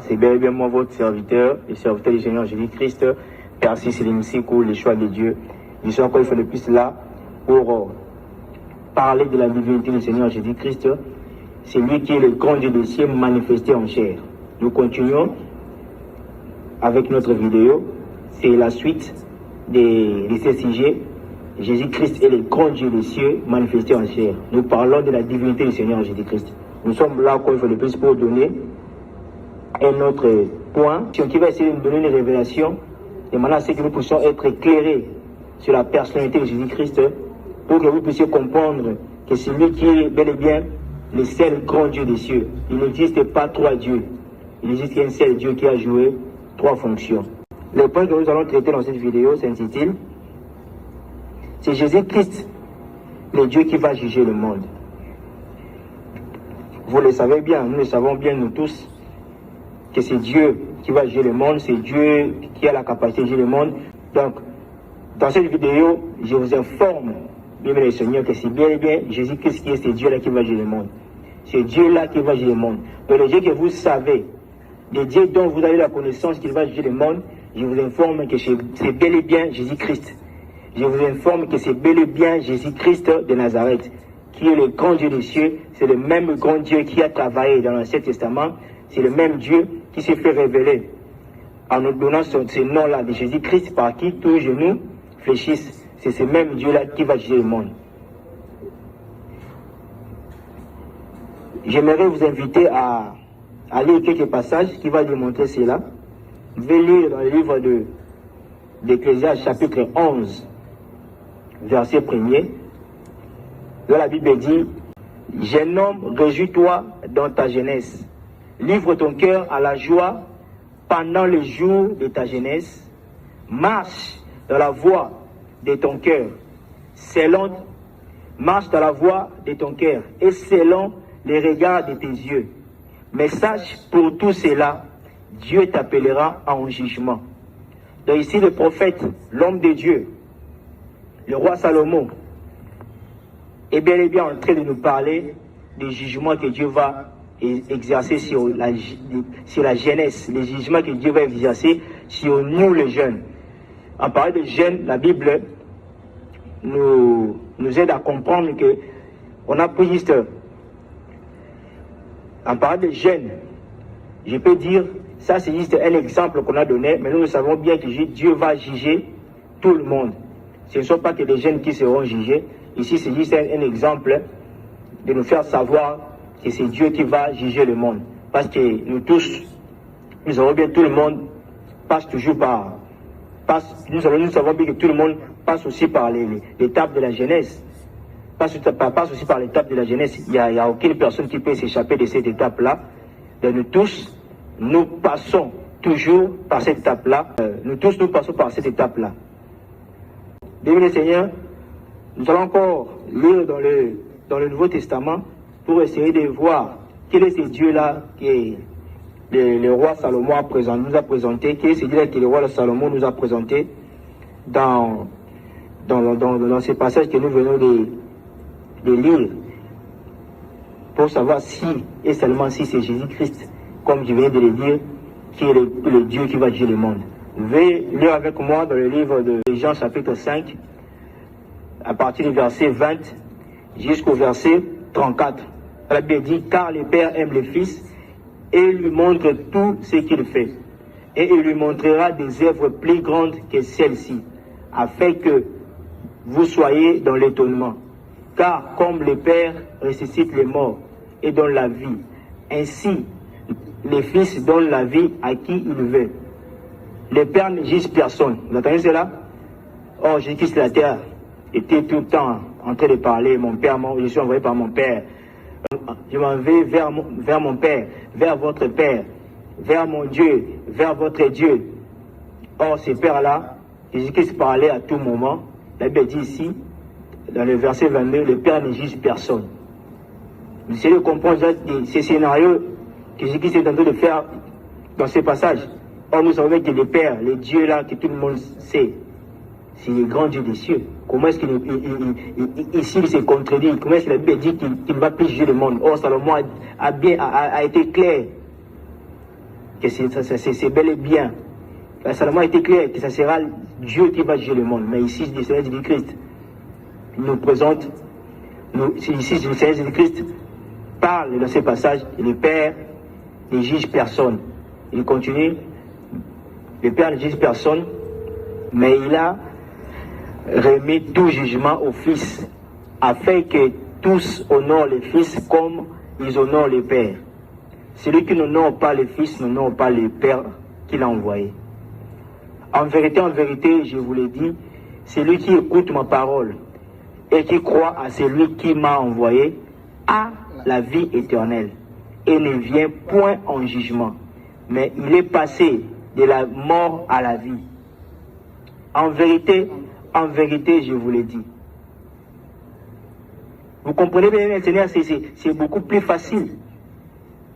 C'est bel et bien moi, votre serviteur, le serviteur du Seigneur Jésus-Christ, Père Céline Sikou, le choix de Dieu. Je suis encore une fois de plus là pour parler de la divinité du Seigneur Jésus-Christ. C'est lui qui est le grand Dieu des cieux manifesté en chair. Nous continuons avec notre vidéo. C'est la suite de ces sujets. Jésus-Christ est le grand Dieu des cieux manifesté en chair. Nous parlons de la divinité du Seigneur Jésus-Christ. Nous sommes là encore une fois de plus pour donner un autre point qui va essayer de nous donner une révélation et maintenant c'est que nous puissions être éclairés sur la personnalité de Jésus-Christ pour que vous puissiez comprendre que c'est lui qui est bel et bien le seul grand Dieu des cieux. Il n'existe pas trois dieux. Il existe qu'un seul Dieu qui a joué trois fonctions. Le point que nous allons traiter dans cette vidéo s'intitule c'est Jésus-Christ, le Dieu qui va juger le monde. Vous le savez bien, nous le savons bien nous tous, que c'est Dieu qui va juger le monde, c'est Dieu qui a la capacité de juger le monde. Donc, dans cette vidéo, je vous informe, bien le Seigneur, que c'est bien et bien Jésus-Christ qui est ce Dieu-là qui va juger le monde. C'est Dieu-là qui va juger le monde. Donc, le Dieu que vous savez, le Dieu dont vous avez la connaissance qu'il va juger le monde, je vous informe que c'est bel et bien Jésus-Christ. Je vous informe que c'est bel et bien Jésus-Christ de Nazareth, qui est le grand Dieu des cieux. C'est le même grand Dieu qui a travaillé dans l'Ancien Testament. C'est le même Dieu qui s'est fait révéler en nous donnant ce nom-là de Jésus-Christ par qui tous les genoux fléchissent. C'est ce même Dieu-là qui va juger le monde. J'aimerais vous inviter à lire quelques passages qui vont démontrer cela. Vous allez lire dans le livre d'Ecclésiaste chapitre 11, verset 1er. Là, la Bible dit « Jeune homme, réjouis-toi dans ta jeunesse. Livre ton cœur à la joie pendant les jours de ta jeunesse. Marche dans la voie de ton cœur. Marche dans la voie de ton cœur et selon les regards de tes yeux. Mais sache pour tout cela, Dieu t'appellera en jugement. » Donc ici, le prophète, l'homme de Dieu, le roi Salomon, est bel et bien en train de nous parler des jugements que Dieu va exercer sur la jeunesse, les jugements que Dieu va exercer sur nous les jeunes. En parlant de jeunes, la Bible nous aide à comprendre que on a pris juste, en parlant de jeunes, je peux dire, ça c'est juste un exemple qu'on a donné, mais nous savons bien que Dieu va juger tout le monde. Ce ne sont pas que les jeunes qui seront jugés. Ici c'est juste un exemple de nous faire savoir que c'est Dieu qui va juger le monde. Parce que nous tous, nous savons bien que tout le monde passe toujours nous savons bien que tout le monde passe aussi par l'étape de la jeunesse. Passe aussi par l'étape de la jeunesse. Il n'y a aucune personne qui peut s'échapper de cette étape-là. Donc nous tous, nous passons toujours par cette étape-là. Nous passons par cette étape-là. Bien, les Seigneurs, nous allons encore lire dans le Nouveau Testament pour essayer de voir quel est ce Dieu-là que le roi Salomon nous a présenté, quel est ce Dieu-là que le roi Salomon nous a présenté dans ces passages que nous venons de lire, pour savoir si et seulement si c'est Jésus-Christ, comme je viens de le dire, qui est le Dieu qui va juger le monde. Veuillez lire avec moi dans le livre de Jean chapitre 5, à partir du verset 20 jusqu'au verset 34. La Bible dit « Car le Père aime le Fils et lui montre tout ce qu'il fait. Et il lui montrera des œuvres plus grandes que celles-ci, afin que vous soyez dans l'étonnement. Car comme le Père ressuscite les morts et donne la vie, ainsi le Fils donne la vie à qui il veut. Le Père ne juge personne. » Vous entendez cela? Or, Jésus-Christ la terre était tout le temps en train de parler. Mon Père, je suis envoyé par mon Père. Je m'en vais vers mon Père, vers votre Père, vers mon Dieu, vers votre Dieu. Or, ce Père-là, Jésus-Christ parlait à tout moment. La Bible dit ici, dans le verset 22, le Père ne juge personne. Vous essayez de comprendre ces scénarios que Jésus-Christ est en train de faire dans ces passages. Or, nous savons que le Père, le Dieu là que tout le monde sait, c'est le grand Dieu des cieux. Comment est-ce ici il s'est contredit? Comment est-ce que la Bible dit qu'il ne va plus juger le monde? Or, Salomon a été clair que c'est bel et bien. Ça a été clair que ça sera Dieu qui va juger le monde. Mais ici, le Seigneur Jésus-Christ nous présente, ici, le Seigneur Jésus-Christ parle dans ce passage, le Père ne juge personne. Il continue, le Père ne juge personne, mais il a remis tout jugement au Fils, afin que tous honorent le Fils comme ils honorent le Père. Celui qui n'honore pas le Fils n'honore pas le Père qui l'a envoyé. En vérité, je vous l'ai dit, celui qui écoute ma parole et qui croit à celui qui m'a envoyé a la vie éternelle et ne vient point en jugement, mais il est passé de la mort à la vie. En vérité, je vous l'ai dit. Vous comprenez bien, Seigneur, c'est beaucoup plus facile.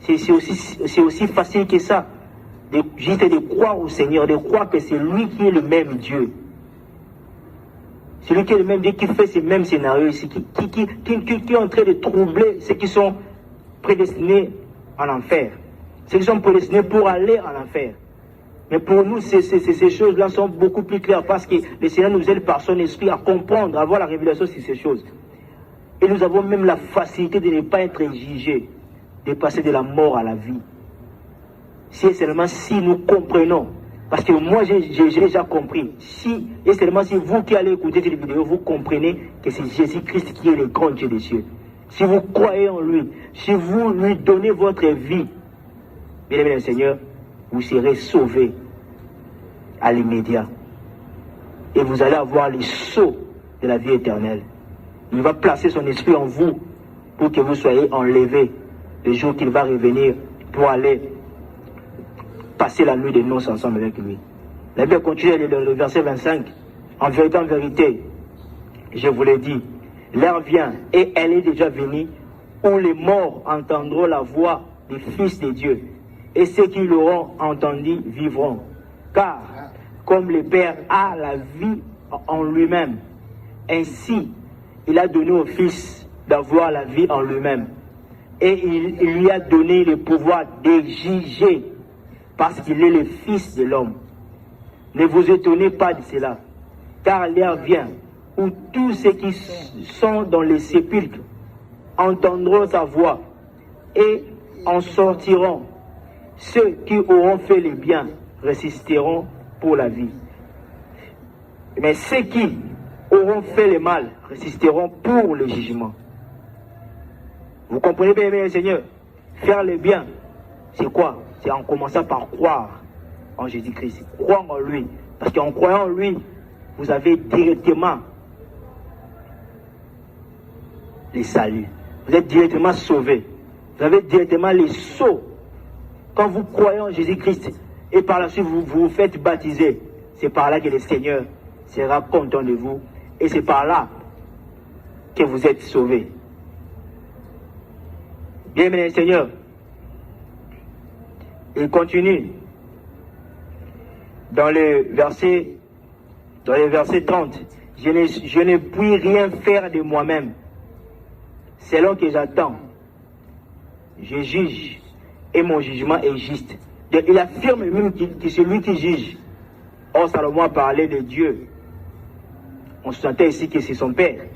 C'est aussi facile que ça. Juste de croire au Seigneur, de croire que c'est lui qui est le même Dieu. C'est lui qui est le même Dieu, qui fait ces mêmes scénarios ici, qui est en train de troubler ceux qui sont prédestinés en enfer. Ceux qui sont prédestinés pour aller en enfer. Mais pour nous, ces choses-là sont beaucoup plus claires parce que le Seigneur nous aide par son esprit à comprendre, à avoir la révélation sur ces choses. Et nous avons même la facilité de ne pas être jugés, de passer de la mort à la vie. C'est seulement si nous comprenons, parce que moi j'ai déjà compris, et seulement si vous qui allez écouter cette vidéo, vous comprenez que c'est Jésus-Christ qui est le grand Dieu des cieux. Si vous croyez en lui, si vous lui donnez votre vie, bien aimé le Seigneur, vous serez sauvés à l'immédiat. Et vous allez avoir les sceaux de la vie éternelle. Il va placer son esprit en vous pour que vous soyez enlevés le jour qu'il va revenir pour aller passer la nuit de noces ensemble avec lui. La Bible continue le verset 25. En vérité, je vous l'ai dit, l'heure vient et elle est déjà venue où les morts entendront la voix du Fils de Dieu et ceux qui l'auront entendu vivront. Car comme le Père a la vie en lui-même, ainsi il a donné au Fils d'avoir la vie en lui-même. Et il lui a donné le pouvoir de juger parce qu'il est le Fils de l'homme. Ne vous étonnez pas de cela, car l'heure vient où tous ceux qui sont dans les sépulcres entendront sa voix et en sortiront. Ceux qui auront fait le bien résisteront pour la vie. Mais ceux qui auront fait le mal résisteront pour le jugement. Vous comprenez bien, bien, Seigneur? Faire le bien, c'est quoi? C'est en commençant par croire en Jésus-Christ. Croire en lui. Parce qu'en croyant en lui, vous avez directement les saluts. Vous êtes directement sauvés. Vous avez directement les sceaux. Quand vous croyez en Jésus-Christ et par la suite vous vous faites baptiser, c'est par là que le Seigneur sera content de vous. Et c'est par là que vous êtes sauvés. Bien aimé Seigneur, il continue dans le verset 30. Je ne puis rien faire de moi-même. Selon que j'attends, je juge et mon jugement est juste. Il affirme même que c'est lui qui juge. Or, Salomon a parlé de Dieu. On se sentait ici que c'est son Père.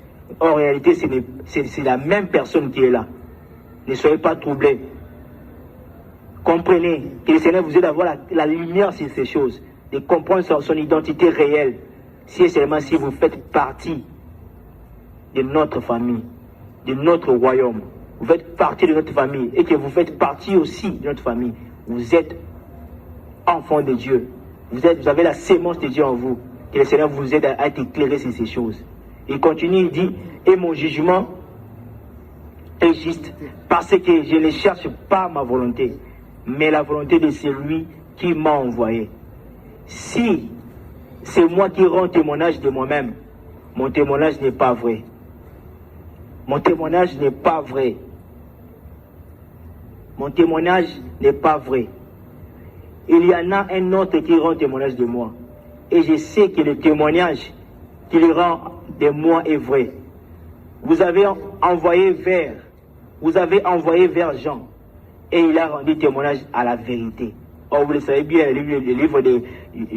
En réalité, c'est la même personne qui est là. Ne soyez pas troublés. Comprenez que le Seigneur vous aide à avoir la lumière sur ces choses, de comprendre son identité réelle, si et seulement si vous faites partie de notre famille, de notre royaume. Vous faites partie de notre famille et que vous faites partie aussi de notre famille. Vous êtes enfant de Dieu. Vous avez la sémence de Dieu en vous. Que le Seigneur vous aide à être éclairé sur ces choses. Il continue, il dit, et mon jugement est juste parce que je ne cherche pas ma volonté, mais la volonté de celui qui m'a envoyé. Si c'est moi qui rends témoignage de moi-même, mon témoignage n'est pas vrai. Mon témoignage n'est pas vrai. Mon témoignage n'est pas vrai. Il y en a un autre qui rend témoignage de moi. Et je sais que le témoignage qu'il rend de moi est vrai. Vous avez envoyé vers Jean. Et il a rendu témoignage à la vérité. Or, vous le savez bien, le livre de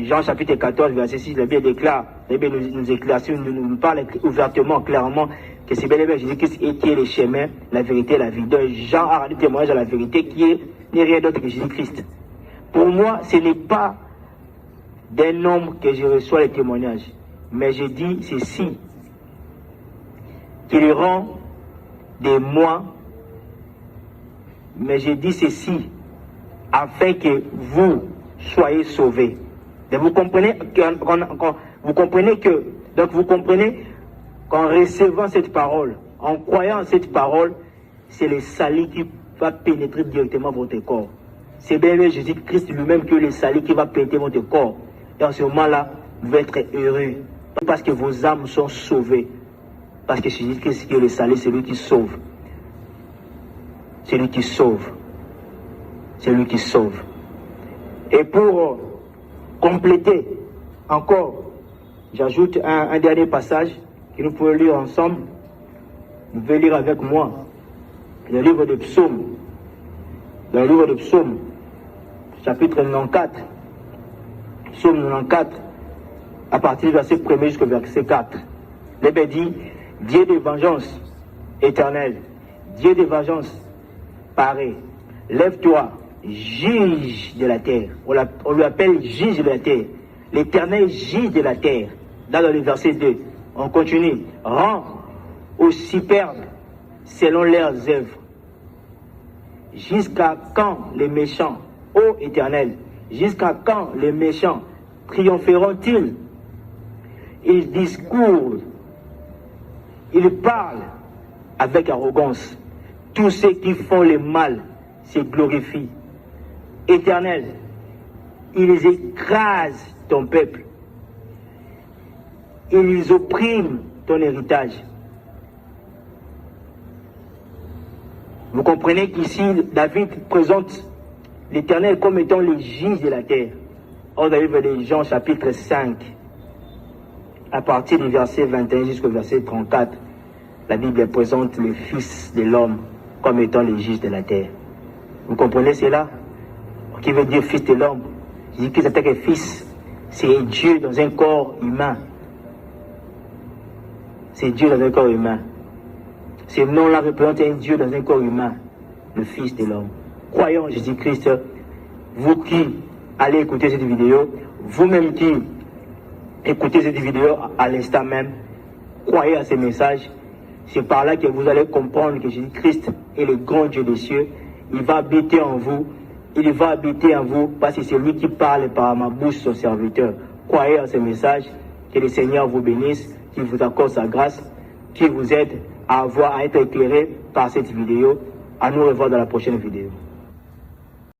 Jean chapitre 14, verset 6, la Bible déclare, la Bible nous éclaircit, nous parle ouvertement, clairement, que c'est bel et bien Jésus-Christ qui est le chemin, la vérité et la vie. Donc Jean a rendu témoignage à la vérité qui n'est rien d'autre que Jésus-Christ. Pour moi, ce n'est pas d'un homme que je reçois les témoignages, mais je dis ceci, qu'il rend de moi, mais je dis ceci, afin que vous soyez sauvés. Donc vous comprenez qu'en recevant cette parole, en croyant en cette parole, c'est le salut qui va pénétrer directement votre corps. C'est bien Jésus-Christ lui-même qui est le salut qui va pénétrer votre corps. Et en ce moment-là, vous allez être heureux. Parce que vos âmes sont sauvées. Parce que Jésus-Christ qui est le salut, c'est lui qui sauve. C'est lui qui sauve. C'est lui qui sauve. Et pour compléter encore, j'ajoute un dernier passage que nous pouvons lire ensemble. Vous pouvez lire avec moi le livre de Psaumes. Dans le livre de Psaumes, chapitre 94. Psaume 94, à partir du verset 1 jusqu'au verset 4. La Bible dit, Dieu de vengeance éternelle, Dieu de vengeance paré, lève-toi, juge de la terre. On lui appelle juge de la terre. L'Éternel juge de la terre. Là, dans le verset 2, on continue. Rends aux superbes selon leurs œuvres. Jusqu'à quand les méchants, ô Éternel, jusqu'à quand les méchants triompheront-ils? Ils discourent, ils parlent avec arrogance. Tous ceux qui font le mal se glorifient. Éternel, ils écrasent ton peuple. Ils oppriment ton héritage. Vous comprenez qu'ici, David présente l'Éternel comme étant le juge de la terre. Or, dans le livre de Jean, chapitre 5, à partir du verset 21 jusqu'au verset 34, la Bible présente le Fils de l'homme comme étant le juge de la terre. Vous comprenez cela? Qui veut dire Fils de l'homme? Je dis que c'est un fils. C'est Dieu dans un corps humain. C'est Dieu dans un corps humain. Ce nom-là représente un Dieu dans un corps humain, le Fils de l'homme. Croyons en Jésus-Christ, vous qui allez écouter cette vidéo, vous-même qui écoutez cette vidéo à l'instant même, croyez à ce message. C'est par là que vous allez comprendre que Jésus-Christ est le grand Dieu des cieux. Il va habiter en vous. Il va habiter en vous parce que c'est lui qui parle par ma bouche, son serviteur. Croyez à ce message. Que le Seigneur vous bénisse, qu'il vous accorde sa grâce, qu'il vous aide à être éclairé par cette vidéo. À nous revoir dans la prochaine vidéo.